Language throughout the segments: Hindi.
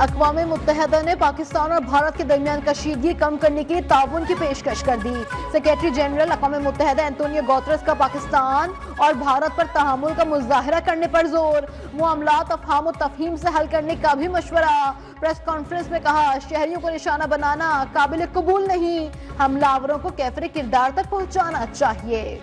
अक़वाम मुत्तहिदा ने पाकिस्तान और भारत के दरमियान कशीदगी कम करने की ताउन की पेशकश कर दी। सेक्रेटरी जनरल अक़वाम मुत्तहिदा एंटोनियो गुतेरेस का पाकिस्तान और भारत पर तहामुल का मुजाहरा करने पर जोर। मामलात अफ़हाम और तफ़हीम से हल करने का भी मशवरा। प्रेस कॉन्फ्रेंस में कहा, शहरियों को निशाना बनाना काबिल कबूल नहीं, हमलावरों को कैफरे किरदार तक पहुंचाना चाहिए।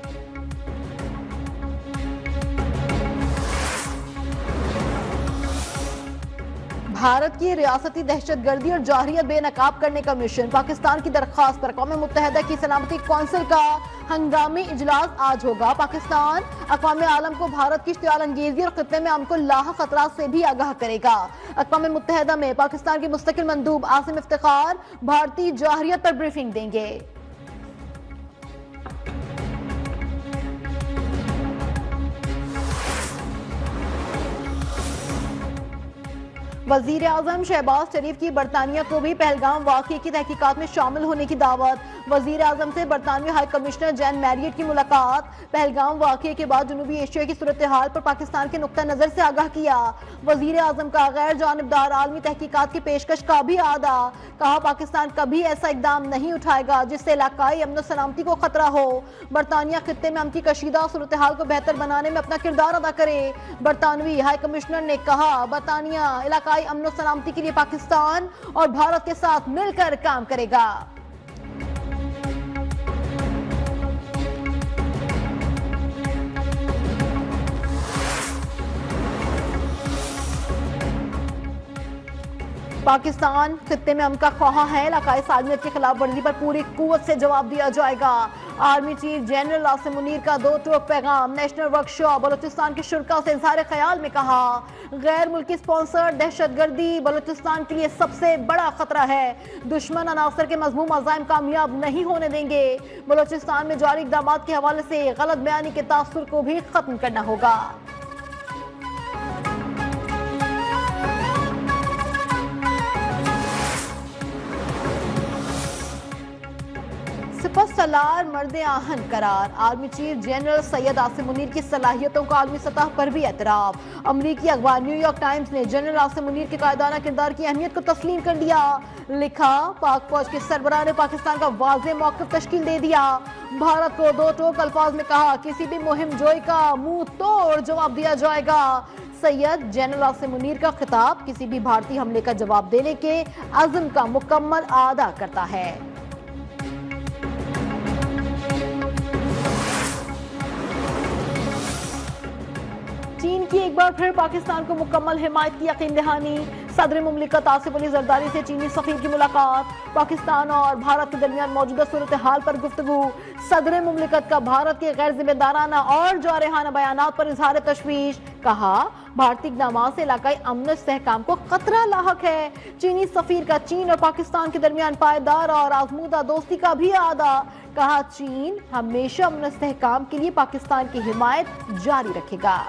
भारत की रियासती दहशतगर्दी और जारहियत बेनकाब करने का मिशन। पाकिस्तान की दरख्वास्त पर अक़वाम मुत्तहिदा की सलामती कौंसिल का हंगामी इजलास आज होगा। पाकिस्तान अक़वाम आलम को भारत की इश्तियाल अंगेजी और खित्ते में अमन को लाहक खतरात से भी आगाह करेगा। अक़वाम मुत्तहिदा में पाकिस्तान के मुस्तकिल मंदूब आसिम इफ्तिखार भारतीय जारहियत पर ब्रीफिंग देंगे। वजीर आजम शहबाज शरीफ की बरतानिया को भी पहलगाम वाक़ये की तहकीकात में शामिल होने की दावत। वजीर आजम से बरतानवी हाई कमिश्नर जैन मैरियट की मुलाकात। पहलगाम वाक़ये के बाद जनूबी एशिया की सूरत हाल पर पाकिस्तान के नुक्ता नजर से आगाह किया। वजीर आजम का गैर जानिबदार आलमी तहकीकात की पेशकश का भी आदा। कहा, पाकिस्तान कभी ऐसा इकदाम नहीं उठाएगा जिससे इलाकाई अमन सलामती को खतरा हो। बरतानिया खित्ते में अमन की कशीदा सूरत हाल को बेहतर बनाने में अपना किरदार अदा करे। बरतानवी हाई कमिश्नर ने कहा, बरतानिया इलाकाई अमन सलामती के लिए पाकिस्तान और भारत के साथ मिलकर काम करेगा। पाकिस्तान खित्ते में अमन का ख्वाहा है। इलाकाई सालमियत की खिलाफ वर्जी पर पूरी कुव्वत से जवाब दिया जाएगा। Army chief general Asim Munir का दो टोक पैगाम। नेशनल वर्कशॉप बलोचिस्तान के शुरा से इजहार ख्याल में कहा, गैर मुल्की स्पॉन्सर दहशतगर्दी बलोचिस्तान के लिए सबसे बड़ा खतरा है। दुश्मन अनासर के मजमूम अज़ाइम कामयाब नहीं होने देंगे। बलोचिस्तान में जारी इक़दाम के हवाले से गलत बयानी के तासुर को भी खत्म करना होगा। सलार मर्द आहन करार। Army chief general Syed Asim Munir की सलाहियतों का आलमी सतह पर भी एतराफ। अमरीकी अखबार न्यूयॉर्क टाइम्स ने जनरल आसिम मुनीर के कायदाना किरदार की अहमियत को तस्लीम कर लिया। लिखा, पाक फौज के सरबराह ने पाकिस्तान का वाज़ेह मौक़िफ़ तश्कील दे दिया। भारत को दो टोक अल्फाज में कहा, किसी भी मुहिम जोई का मुंह तोड़ जवाब दिया जाएगा। सैयद जनरल आसिम मुनीर का खिताब किसी भी भारतीय हमले का जवाब देने के अज़्म का मुकम्मल आदा करता है। चीन की एक बार फिर पाकिस्तान को मुकम्मल हिमायत की यकीन दहानी। सदर मुमलिकत आसिफ अली जरदारी से चीनी सफीर की मुलाकात। पाकिस्तान और भारत के दरमियान मौजूदा सूरत हाल पर गुफ्तगू। सदर मुमलिकत का भारत के गैर जिम्मेदाराना और जारहाना बयानात पर इजहार तशवीश। कहा, भारतीय इक़दाम से इलाकाई अमन इस्तेहकाम को खतरा लाहक है। चीनी सफीर का चीन और पाकिस्तान के दरमियान पायदार और आजमूदा दोस्ती का भी आदा। कहा, चीन हमेशा अमन इस्तेहकाम के लिए पाकिस्तान की हिमायत जारी रखेगा।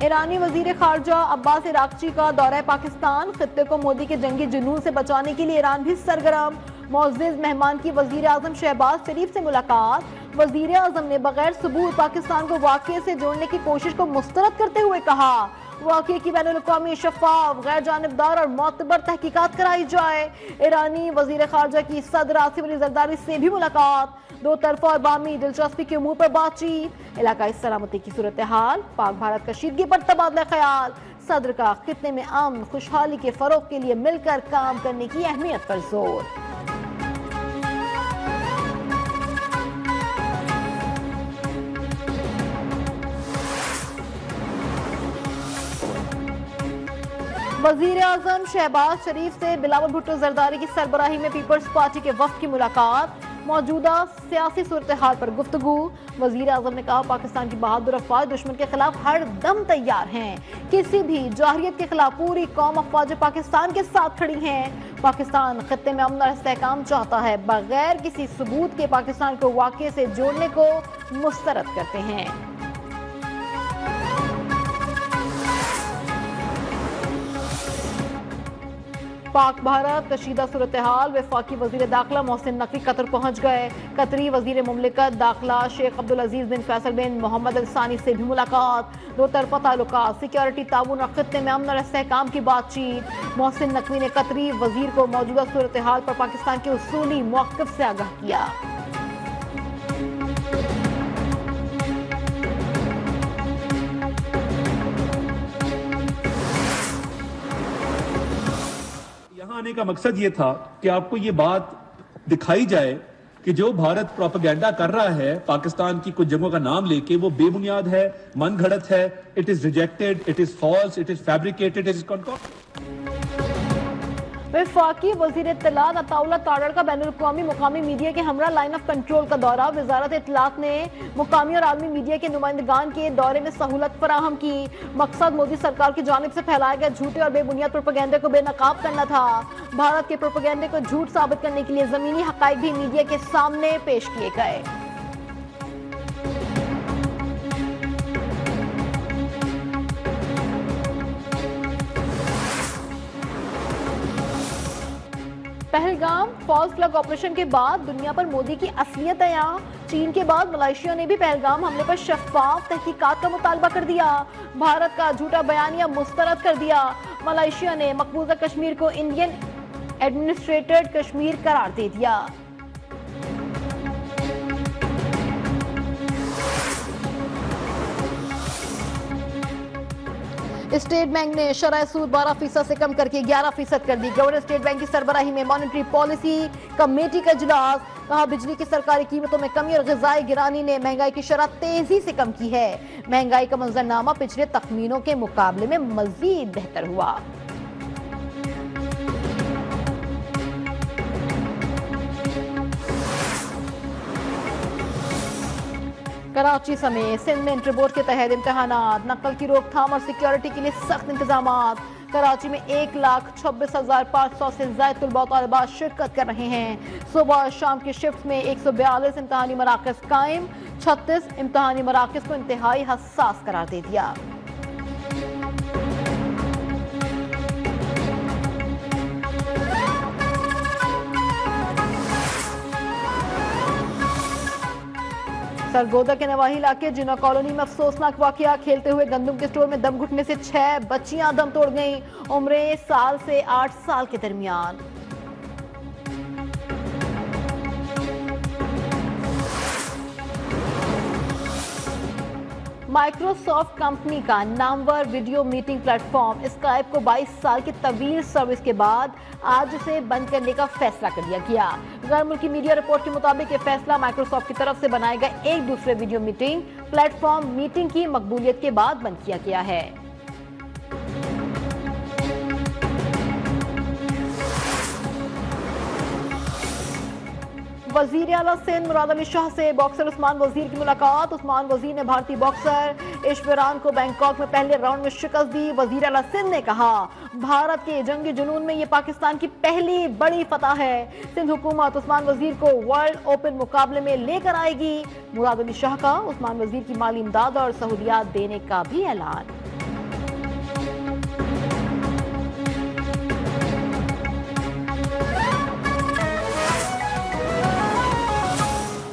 ईरानी वजीर खारजा अब्बास इराक़ची का दौरा पाकिस्तान। खित्ते को मोदी के जंगी जुनून से बचाने के लिए ईरान भी सरगर्म। मुअज़्ज़िज़ मेहमान की वजीर आज़म शहबाज शरीफ से मुलाकात। वजीर आज़म ने बगैर सबूत पाकिस्तान को वाक़ये से जोड़ने की कोशिश को मुस्तरद करते हुए कहा, वाक़ये की बैनुल-अक़वामी शफ़ाफ़ गैर जानिबदार और मोतबर तहकीकात कराई जाए। ईरानी वजीर खारजा की सदर आसिफ अली जरदारी से भी मुलाकात। दो तरफा और बामी दिलचस्पी के उमूर पर बातचीत। इलाकाई सलामती की सूरत हाल, पाक भारत कशीदगी पर तबादला ख्याल। सदर का खित्ते में अमन खुशहाली के फरोग के लिए मिलकर काम करने की अहमियत पर जोर। वजीर आजम शहबाज शरीफ से बिलावल भुट्टो जरदारी की सरबराही में पीपल्स पार्टी के वफ्द की मुलाकात। मौजूदा सियासी सूरत हाल पर गुफ्तगू। वजीर आजम ने कहा, पाकिस्तान की बहादुर अफवाज दुश्मन के खिलाफ हर दम तैयार हैं। किसी भी जारहियत के खिलाफ पूरी कौम अफवाज पाकिस्तान के साथ खड़ी हैं। पाकिस्तान खित्ते में अमन और इस्तेहकाम चाहता है, बगैर किसी सबूत के पाकिस्तान को वाक़ये से जोड़ने को मुस्तरद करते हैं। पाक भारत कशीदा सूरत हाल, वफाकी वजीर दाखिला मोहसिन नकवी कतर पहुंच गए। कतरी वजीर मुमलिकत दाखिला शेख अब्दुल अजीज बिन फैसल बिन मोहम्मद अल सानी से भी मुलाकात। दो तरफा ताल्लुकात, सिक्योरिटी ताउन और खित्ते में अमन और इस्तेहकाम की बातचीत। मोहसिन नकवी ने कतरी वजीर को मौजूदा सूरत हाल पर पाकिस्तान के उसूली मौक़िफ़ से आगाह किया। यहाँ आने का मकसद ये था कि आपको ये बात दिखाई जाए कि जो भारत प्रोपेगेंडा कर रहा है पाकिस्तान की कुछ जगहों का नाम लेके, वो बेबुनियाद है, मन घड़त है। It is rejected, it is false, it is fabricated, it is concocted. वफाकी वजीर इत्तलात अताउल्लाह तारड़ का बैनुल-अक़वामी मुकामी मीडिया के हमरा लाइन ऑफ कंट्रोल का दौरा। वजारत इत्तलात ने मुकामी और आलमी मीडिया के नुमाइंदगान के दौरे में सहूलत फराहम की। मकसद मोदी सरकार की जानिब से फैलाए गए झूठे और बेबुनियाद प्रोपेगेंडे को बेनकाब करना था। भारत के प्रोपेगेंडे को झूठ साबित करने के लिए जमीनी हकाइक भी मीडिया के सामने पेश किए गए। पहलगाम फॉल्स फ्लैग ऑपरेशन के बाद दुनिया पर मोदी की असलियत है। यहाँ चीन के बाद मलेशिया ने भी पहलगाम हमले पर शफाफ तहकीकात का मुतालबा कर दिया। भारत का झूठा बयानिया मुस्तरद कर दिया। मलेशिया ने मकबूजा कश्मीर को इंडियन एडमिनिस्ट्रेटेड कश्मीर करार दे दिया। स्टेट बैंक ने शरह सूद 12% से कम करके 11% कर दी। गवर्नर स्टेट बैंक की सरबराही में मॉनेटरी पॉलिसी कमेटी का इजलास। कहा बिजली की सरकारी कीमतों में कमी और ग़िज़ाई गिरानी ने महंगाई की शरह तेजी से कम की है। महंगाई का मंजरनामा पिछले तखमीनों के मुकाबले में मजीद बेहतर हुआ। कराची समेत सिंध में इंटर बोर्ड के तहत इम्तहानात, नकल की रोकथाम और सिक्योरिटी के लिए सख्त इंतजाम। कराची में 1,26,500 से ज्यादा तलबा और तालिबात शिरकत कर रहे हैं। सुबह और शाम की शिफ्ट में 142 इम्तहानी मराकज़ कायम। 36 इम्तहानी मराकज़ को इंतहाई हसास करार दे दिया। सरगोदा के नवाही इलाके जिन्ना कॉलोनी में अफसोसनाक वाकया। खेलते हुए गंदम के स्टोर में दम घुटने से 6 बच्चियां दम तोड़ गईं। उम्रें साल से 8 साल के दरमियान। माइक्रोसॉफ्ट कंपनी का Namvar video meeting platform Skype को 22 साल की तवील सर्विस के बाद आज उसे बंद करने का फैसला कर लिया गया। गैर मुल्की मीडिया रिपोर्ट के मुताबिक यह फैसला माइक्रोसॉफ्ट की तरफ से बनाए गए एक दूसरे वीडियो मीटिंग प्लेटफॉर्म मीटिंग की मकबूलियत के बाद बंद किया गया है। वजीर आला सिंध मुराद अली शाह से बॉक्सर उस्मान वजीर की मुलाकात। उस्मान वजीर ने भारतीय बॉक्सर इश्वरान को बैंकॉक में पहले राउंड में शिकस्त दी। वजीर आला सिंध ने कहा भारत के जंगी जुनून में ये पाकिस्तान की पहली बड़ी फतह है। सिंध हुकूमत उस्मान वजीर को वर्ल्ड ओपन मुकाबले में लेकर आएगी। मुराद अली शाह का उस्मान वजीर की माली इमदाद और सहूलियात देने का भी ऐलान।